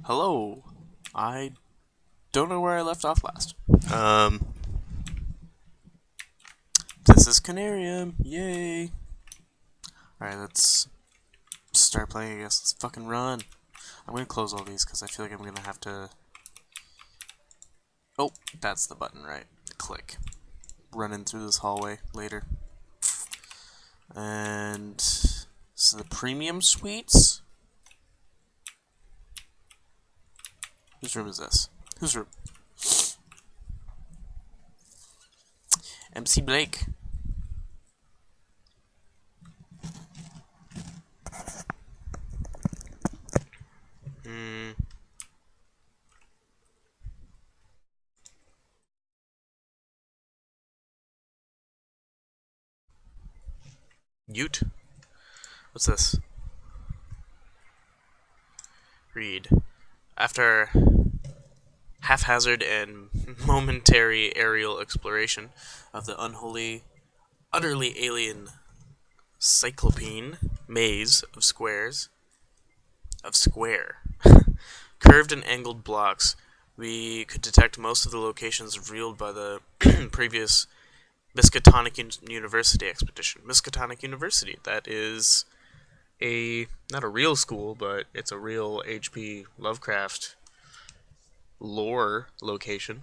Hello. I don't know where I left off last. This is Conarium. Yay. Alright, let's start playing, I guess. Let's fucking run. I'm gonna close all these because I feel like I'm gonna have to... Oh, that's the button, right. Click. Running through this hallway later. And... So the premium suites? Whose room is this? Whose room? MC Blake. Ute? What's this? Read. After haphazard and momentary aerial exploration of the unholy, utterly alien cyclopean maze of square, curved and angled blocks, we could detect most of the locations revealed by the previous Miskatonic University expedition. Miskatonic University, that is not a real school, but it's a real H.P. Lovecraft lore location.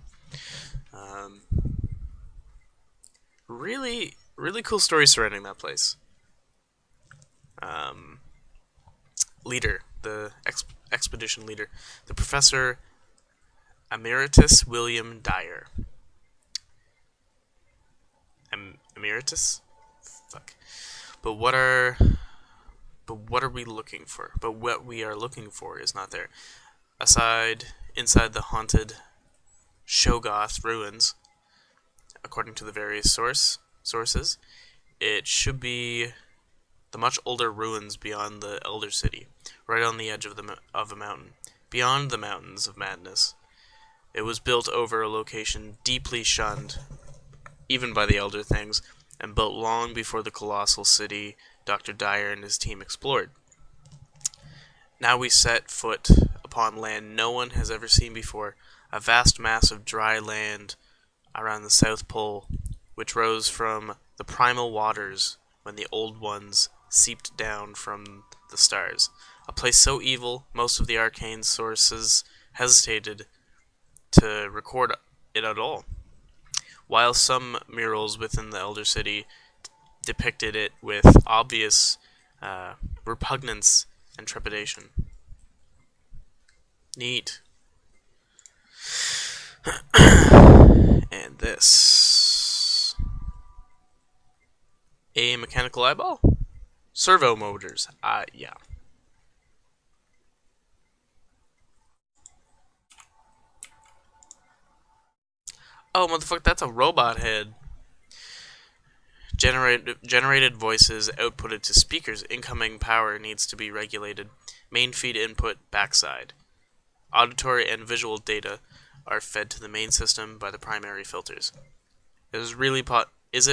Really, really cool story surrounding that place. Leader, the expedition leader, the Professor Emeritus William Dyer. Emeritus? Fuck. But what are we looking for? But what we are looking for is not there. Inside the haunted Shoggoth ruins, according to the various sources, it should be the much older ruins beyond the Elder City, right on the edge of a mountain, beyond the Mountains of Madness. It was built over a location deeply shunned, even by the Elder Things, and built long before the colossal city Dr. Dyer and his team explored. Now we set foot upon land no one has ever seen before, a vast mass of dry land around the South Pole, which rose from the primal waters when the Old Ones seeped down from the stars. A place so evil, most of the arcane sources hesitated to record it at all, while some murals within the Elder City depicted it with obvious repugnance and trepidation. Neat. And this. A mechanical eyeball? Servo motors. Yeah. Oh, motherfucker, that's a robot head. Generated voices outputted to speakers. Incoming power needs to be regulated. Main feed input backside. Auditory and visual data are fed to the main system by the primary filters. Is it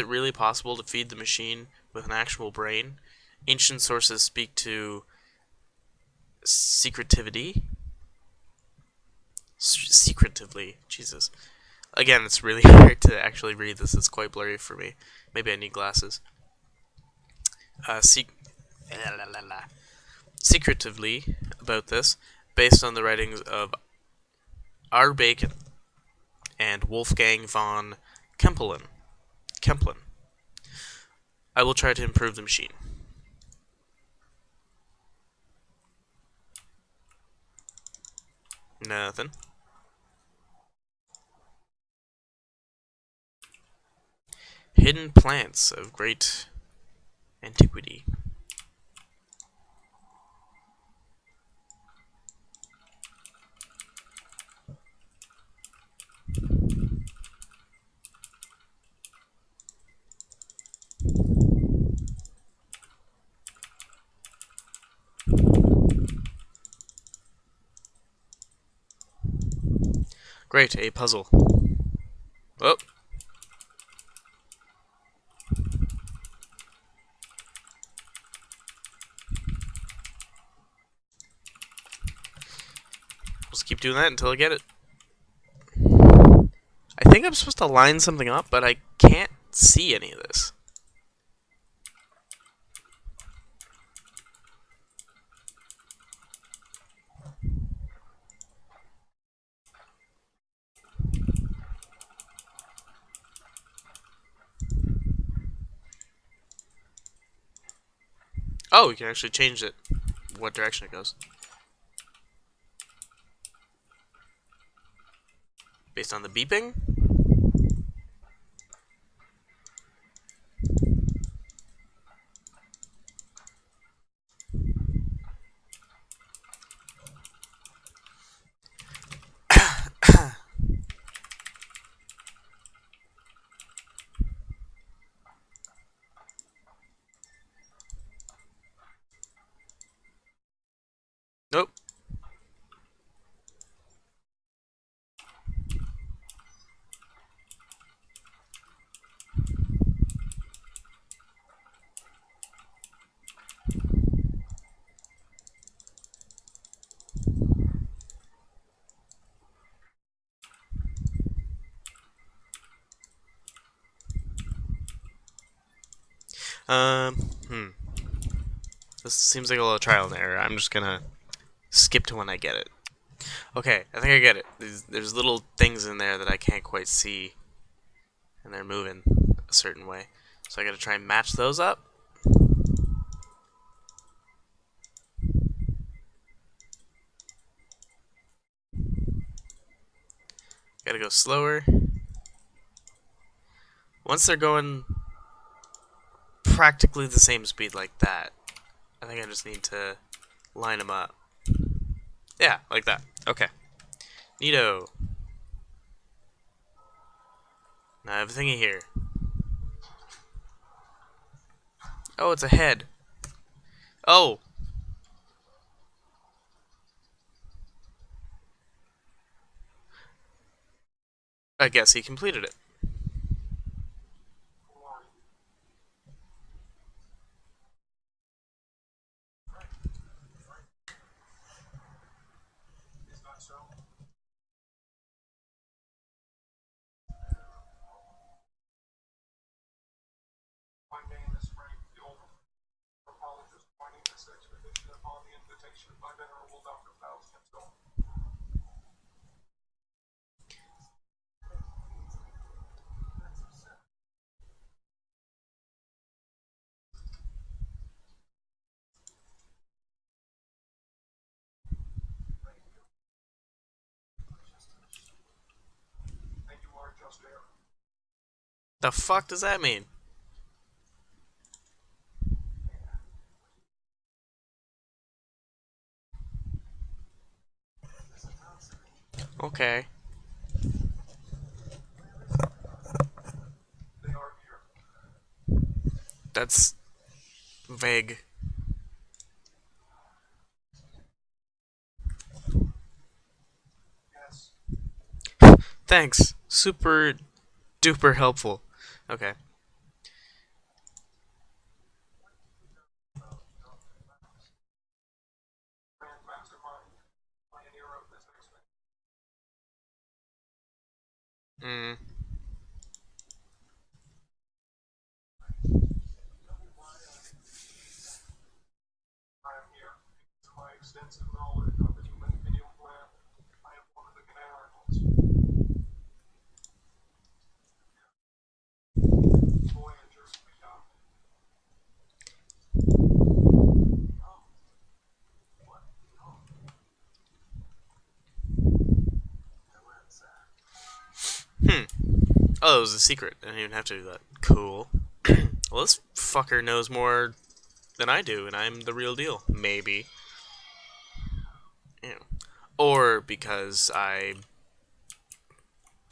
really possible to feed the machine with an actual brain? Ancient sources speak to secretively. Jesus. Again, it's really hard to actually read this. It's quite blurry for me. Maybe I need glasses. Secretively about this, based on the writings of R. Bacon and Wolfgang von Kempelen. I will try to improve the machine. Nothing. Hidden plants of great antiquity. Great, a puzzle. Oh. just keep doing that until I get it. I think I'm supposed to line something up, but I can't see any of this. Oh, you can actually change it, what direction it goes. Based on the beeping? Nope. Hmm. This seems like a little trial and error. I'm just gonna skip to when I get it. Okay, I think I get it. There's little things in there that I can't quite see, and they're moving a certain way. So I gotta try and match those up. Gotta go slower. Once they're going practically the same speed like that, I think I just need to line them up. Yeah, like that. Okay. Neato. Now I have a thingy here. Oh, it's a head. Oh! I guess he completed it. My name is Frank the Old Anthropologist, pointing this expedition upon the invitation by Venerable Dr. Faust himself. And you are just there. The fuck does that mean? Okay. They are here. That's vague. Yes. Thanks. Super duper helpful. Okay. Grand Mastermind, pioneer of this expedition. Hmm. I am here because of my extensive knowledge of the human pineal gland. I am one of the Conariums. Voyagers beyond. Hmm. Oh, it was a secret. I didn't even have to do that. Cool. Well, this fucker knows more than I do, and I'm the real deal. Maybe. Yeah. Or because I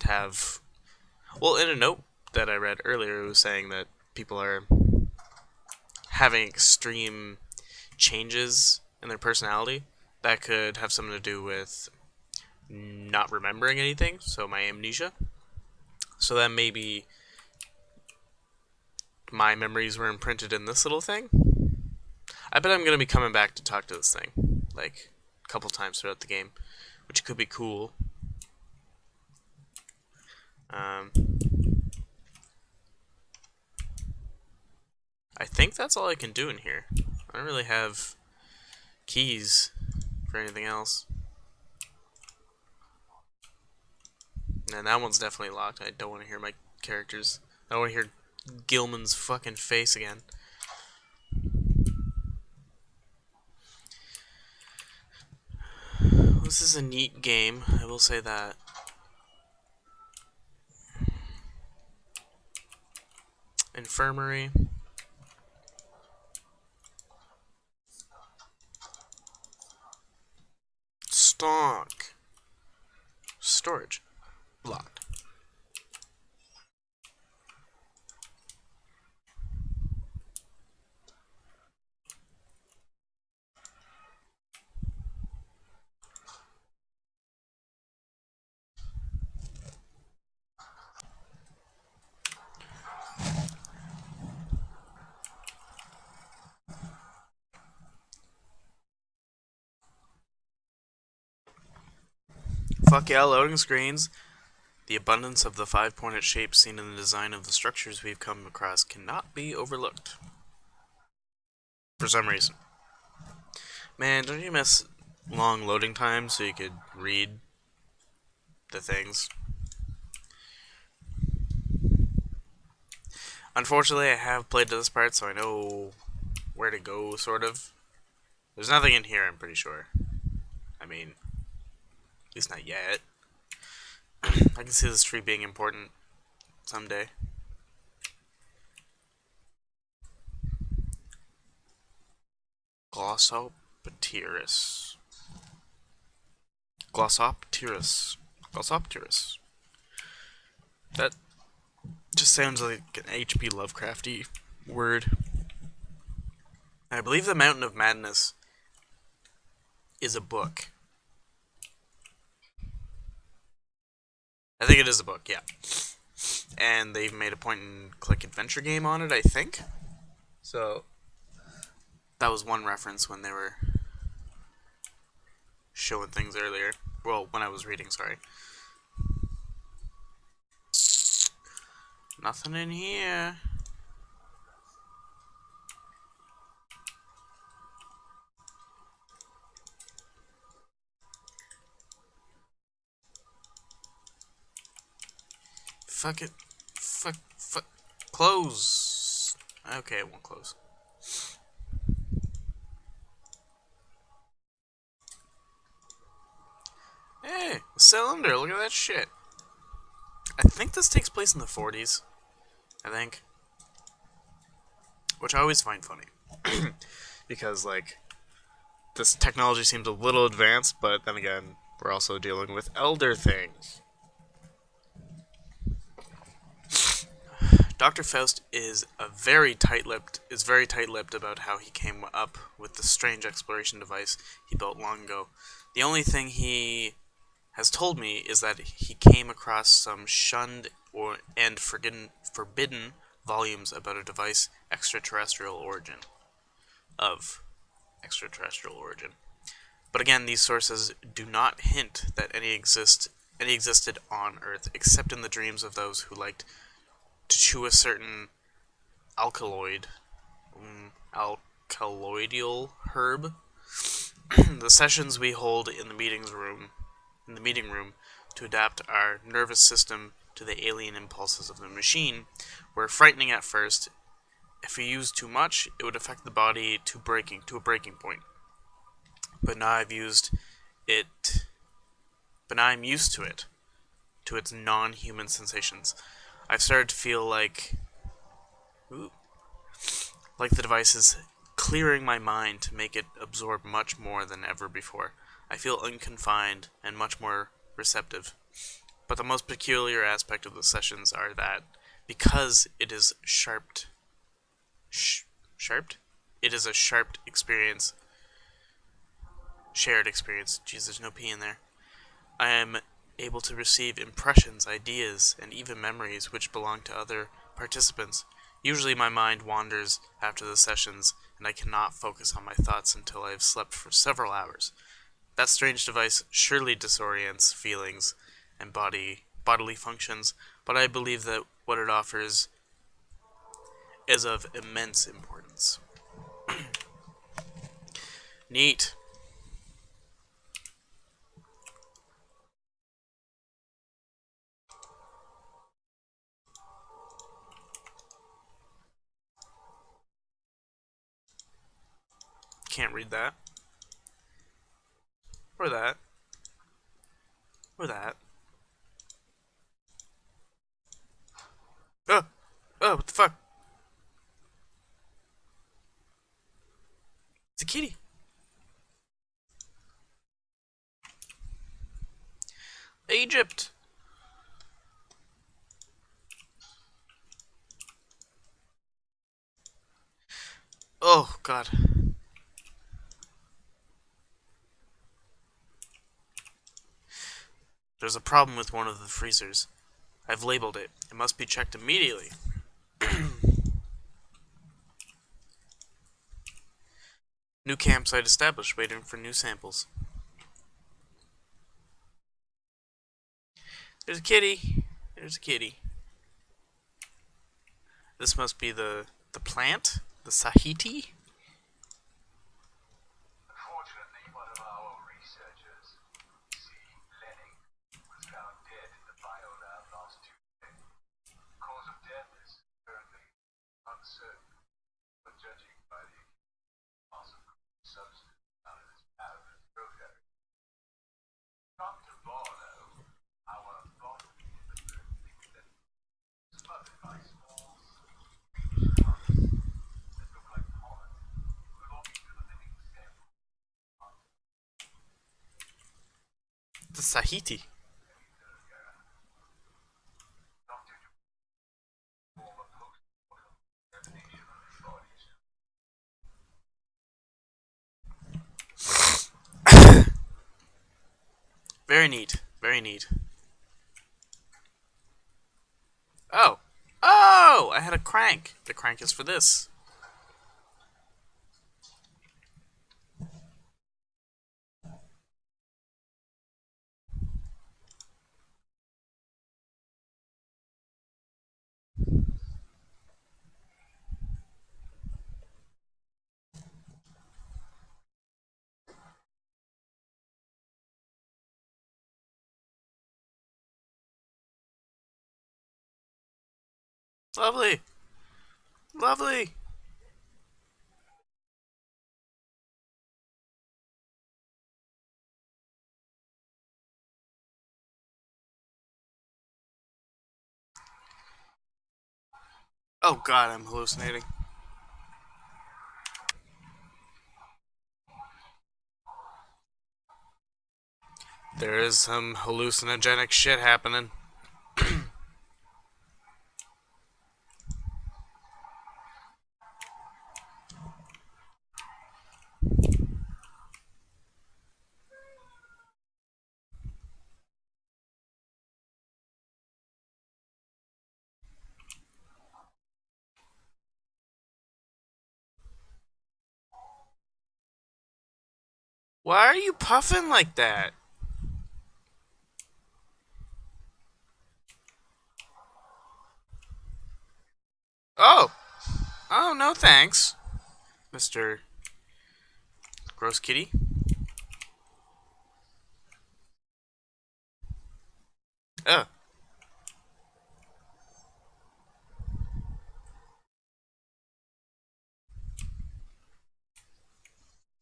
have. Well, in a note that I read earlier, it was saying that people are having extreme changes in their personality that could have something to do with not remembering anything, so my amnesia. So that maybe my memories were imprinted in this little thing. I bet I'm going to be coming back to talk to this thing, like, a couple times throughout the game, which could be cool. Um, I think that's all I can do in here. I don't really have keys for anything else. And that one's definitely locked. I don't want to hear my characters. I don't want to hear Gilman's fucking face again. This is a neat game, I will say that. Infirmary. Stonk. Storage. Locked. Fuck yeah, loading screens. The abundance of the five-pointed shapes seen in the design of the structures we've come across cannot be overlooked. For some reason. Man, don't you miss long loading times so you could read the things? Unfortunately, I have played to this part, so I know where to go, sort of. There's nothing in here, I'm pretty sure. I mean, at least not yet. I can see this tree being important someday. Glossopteris. Glossopteris. Glossopteris. That just sounds like an H.P. Lovecrafty word. I believe The Mountain of Madness is a book. I think it is a book, yeah. And they've made a point-and-click adventure game on it, I think. So, that was one reference when they were showing things earlier. Well, when I was reading, sorry. Nothing in here. Fuck it. Fuck. Close. Okay, it won't close. Hey, a cylinder. Look at that shit. I think this takes place in the 40s. I think. Which I always find funny. Because, like, this technology seems a little advanced, but then again, we're also dealing with elder things. Dr. Faust is very tight-lipped about how he came up with the strange exploration device he built long ago. The only thing he has told me is that he came across some shunned and forbidden volumes about a device of extraterrestrial origin. But again, these sources do not hint that any existed on Earth, except in the dreams of those who liked to chew a certain alkaloidal herb. The sessions we hold in the meeting room to adapt our nervous system to the alien impulses of the machine were frightening at first. If we used too much, it would affect the body to a breaking point. But now I'm used to it, to its non-human sensations. I've started to feel like the device is clearing my mind to make it absorb much more than ever before. I feel unconfined and much more receptive. But the most peculiar aspect of the sessions are that because it is sharped? It is a shared experience. Jeez, there's no P in there. I am able to receive impressions, ideas, and even memories which belong to other participants. Usually my mind wanders after the sessions, and I cannot focus on my thoughts until I have slept for several hours. That strange device surely disorients feelings and bodily functions, but I believe that what it offers is of immense importance. Neat. Can't read that. Or that. Or that. Oh! Oh, what the fuck? It's a kitty. Egypt. Oh, God. There's a problem with one of the freezers. I've labeled it. It must be checked immediately. New campsite established, waiting for new samples. There's a kitty. There's a kitty. This must be the plant? The Sahiti? Unfortunately, one of our researchers, Lenny, was found dead in the biolab last Tuesday. The cause of death is currently uncertain, but judging by the loss of substance found in his mouth and throat area. Dr. Barlow, our botany expert, thinks that smothered by small, greenish clumps that look like pollen belonging to the living sample. The Sahiti. Very neat. Very neat. Oh. Oh! I had a crank. The crank is for this. Lovely. Lovely. Oh, God, I'm hallucinating. There is some hallucinogenic shit happening. Why are you puffing like that? Oh. Oh, no thanks, Mr. Gross Kitty. Oh.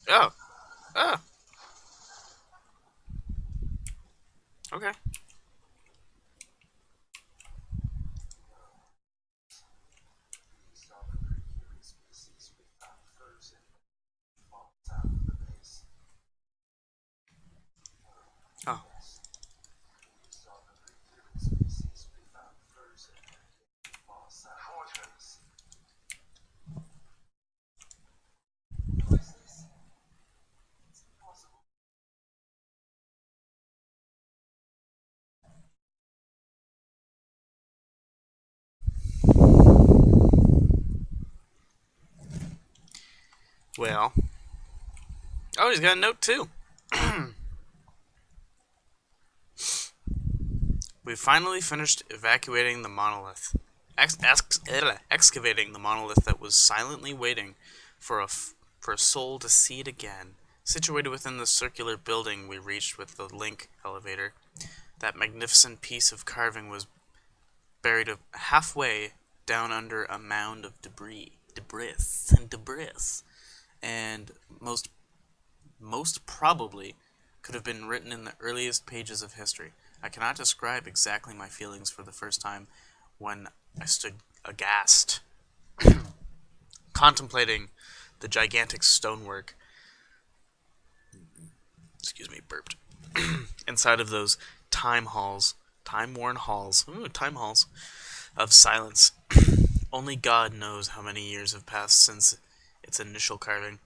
Oh. Oh. Okay. Oh. Well. Oh, he's got a note too. We finally finished evacuating the monolith. Excavating the monolith that was silently waiting for for a soul to see it again. Situated within the circular building we reached with the link elevator, that magnificent piece of carving was buried halfway down under a mound of debris, and most probably could have been written in the earliest pages of history. I cannot describe exactly my feelings for the first time when I stood aghast, contemplating the gigantic stonework. Excuse me, burped. Inside of those time worn halls, time halls of silence. Only God knows how many years have passed since its initial carving.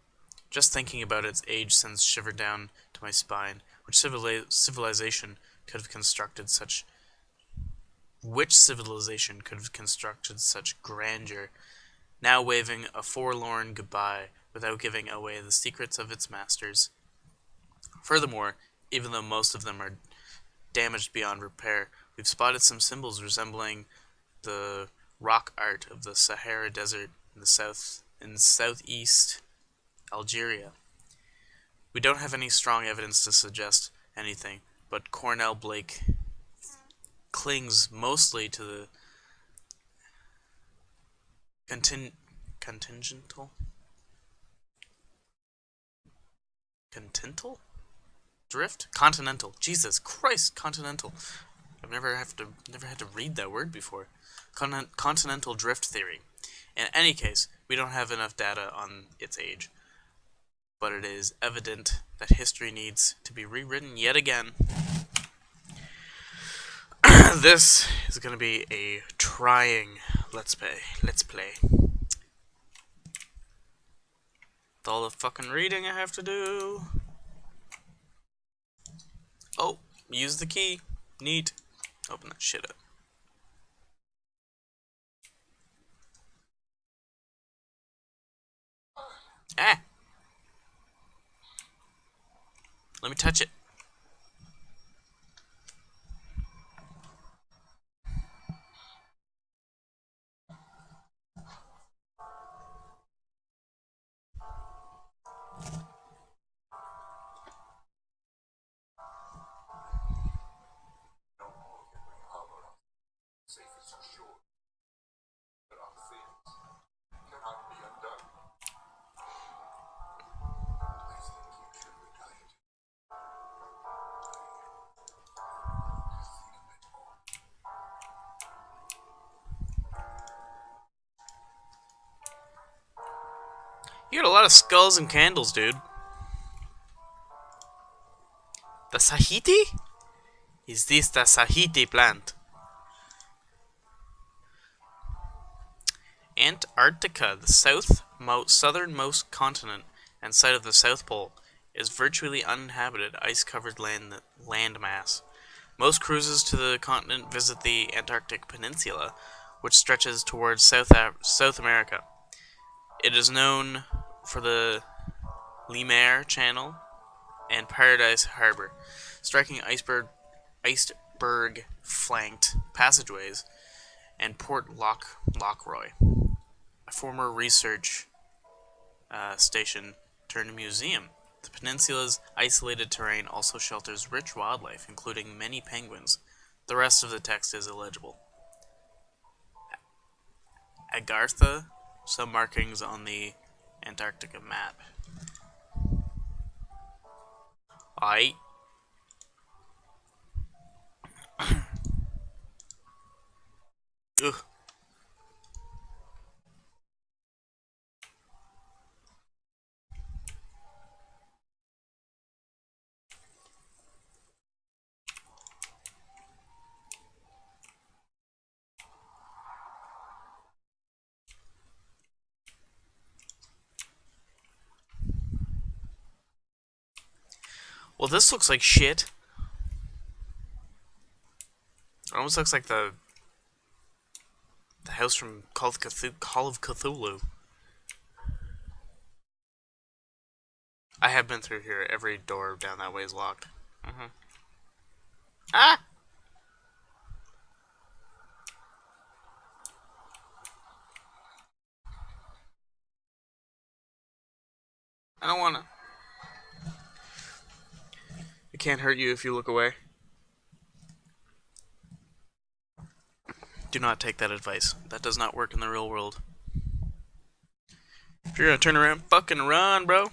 Just thinking about its age sends shiver down to my spine. Civilization could have constructed such grandeur, now waving a forlorn goodbye without giving away the secrets of its masters? Furthermore, even though most of them are damaged beyond repair, we've spotted some symbols resembling the rock art of the Sahara Desert in southeast Algeria. We don't have any strong evidence to suggest anything, but Cornell Blake clings mostly to the continental drift? Continental. Jesus Christ, continental. I've never had to read that word before. Continental drift theory. In any case, we don't have enough data on its age, but it is evident that history needs to be rewritten yet again. This is going to be a trying let's play. With all the fucking reading I have to do. Oh, use the key. Neat. Open that shit up. Ah! Let me touch it. Safe is secure, but other things cannot be undone. I think you should retire. Just think a bit more. You got a lot of skulls and candles, dude. The Sahiti? Is this the Sahiti plant? Antarctica, the southernmost continent and site of the South Pole, is virtually uninhabited, ice-covered landmass. Most cruises to the continent visit the Antarctic Peninsula, which stretches towards South America. It is known for the Lemaire Channel and Paradise Harbor, striking iceberg-flanked passageways, and Port Lockroy, a former research station turned museum. The peninsula's isolated terrain also shelters rich wildlife, including many penguins. The rest of the text is illegible. Agartha, some markings on the Antarctica map. Aight. Ugh. Well, this looks like shit. It almost looks like the house from Call of Cthulhu. I have been through here. Every door down that way is locked. Ah! I don't wanna. It can't hurt you if you look away. Do not take that advice. That does not work in the real world. If you're gonna turn around, fucking run, bro.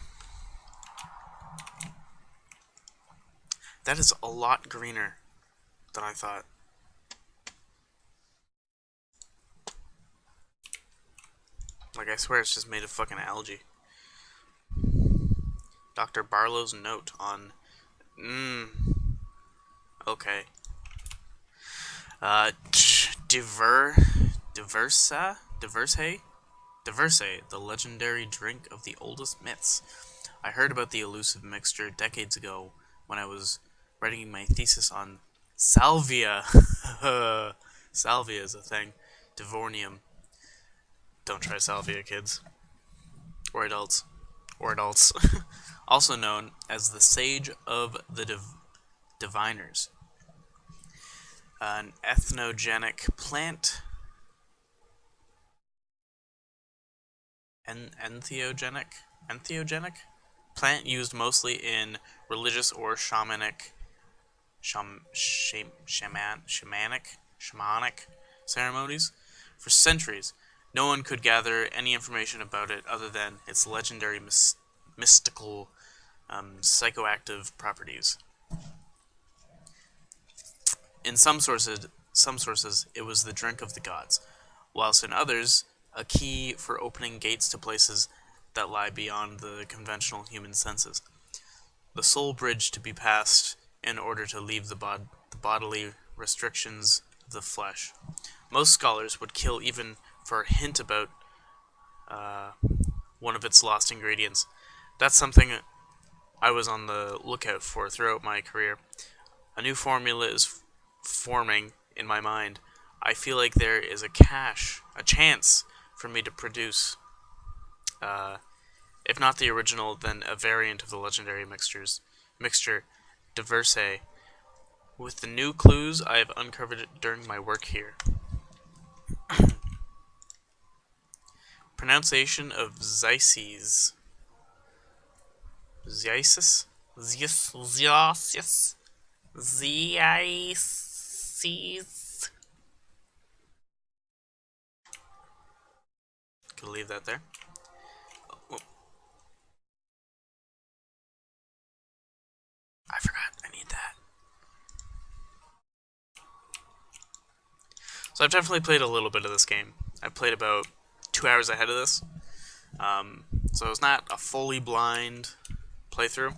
That is a lot greener than I thought. Like, I swear it's just made of fucking algae. Dr. Barlow's note on. Okay. Diverse, the legendary drink of the oldest myths. I heard about the elusive mixture decades ago when I was writing my thesis on Salvia. Salvia is a thing. Divornium. Don't try Salvia, kids. Or adults. Also known as the Sage of the Diviners. An ethnogenic plant. Entheogenic plant used mostly in religious or shamanic ceremonies for centuries. No one could gather any information about it other than its legendary mystical psychoactive properties. In some sources, it was the drink of the gods, whilst in others, a key for opening gates to places that lie beyond the conventional human senses. The sole bridge to be passed in order to leave the bodily restrictions of the flesh. Most scholars would kill even for a hint about one of its lost ingredients. That's something I was on the lookout for throughout my career. A new formula is forming in my mind. I feel like there is a chance for me to produce, if not the original, then a variant of the legendary mixture, Diverse, with the new clues I have uncovered during my work here. Pronunciation of Zeises. Zeises? Zeises? Could leave that there. Oh. I forgot. I need that. So I've definitely played a little bit of this game. I've played about 2 hours ahead of this. So it's not a fully blind playthrough.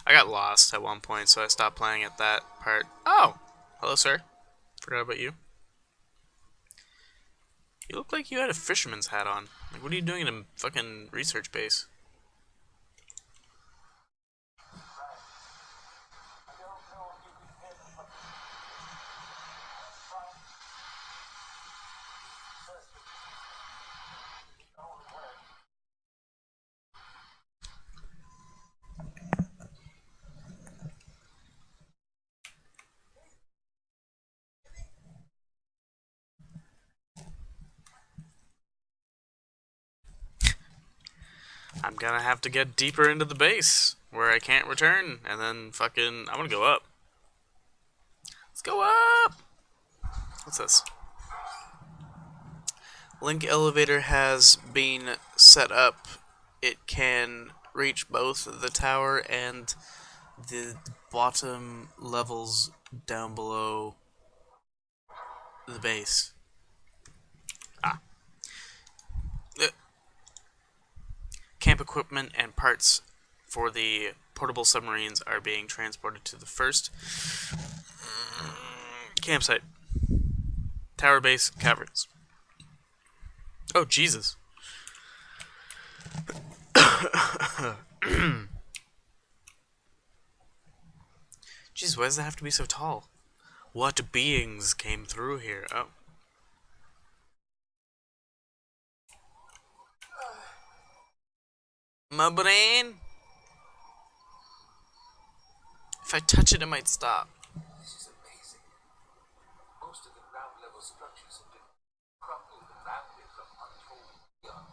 I got lost at one point, so I stopped playing at that part. Oh! Hello, sir. Forgot about you. You look like you had a fisherman's hat on. Like, what are you doing in a fucking research base? I'm gonna have to get deeper into the base, where I can't return, and then fucking... I wanna go up. Let's go up! What's this? Link elevator has been set up. It can reach both the tower and the bottom levels down below the base. Camp equipment and parts for the portable submarines are being transported to the first campsite. Tower base caverns. Oh, Jesus. Jesus, why does it have to be so tall? What beings came through here? Oh. My brain? If I touch it, it might stop. This is amazing. Most of the ground level structures have been crumbled and rounded from untold eons.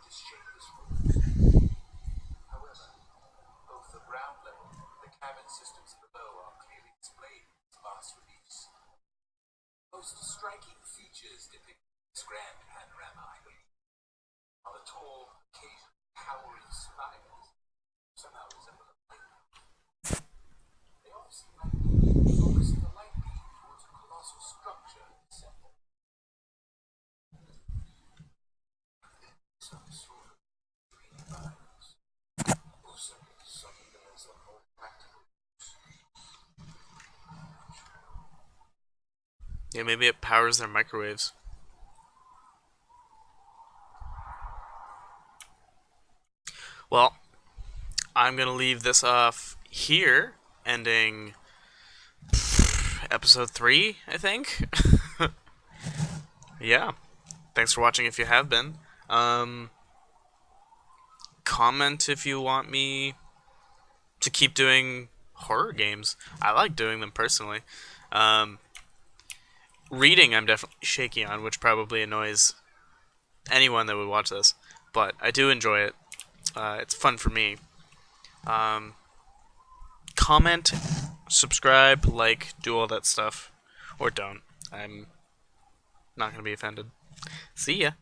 this shapeless force. However, both the ground level and the cabin systems below are clearly displayed in its vast reliefs. Most striking features depicted in this grand panorama, I believe, are the tall, occasionally towering spires, somehow resemble a light. They all seem like focusing a light beam towards a colossal structure in the center. Some sort of green vibes. Or something that has a more practical use. Yeah, maybe it powers their microwaves. Well, I'm gonna leave this off here, ending episode 3, I think. Yeah. Thanks for watching if you have been. Comment if you want me to keep doing horror games. I like doing them personally. Reading, I'm definitely shaky on, which probably annoys anyone that would watch this. But I do enjoy it. It's fun for me. Comment, subscribe, like, do all that stuff. Or don't. I'm not going to be offended. See ya.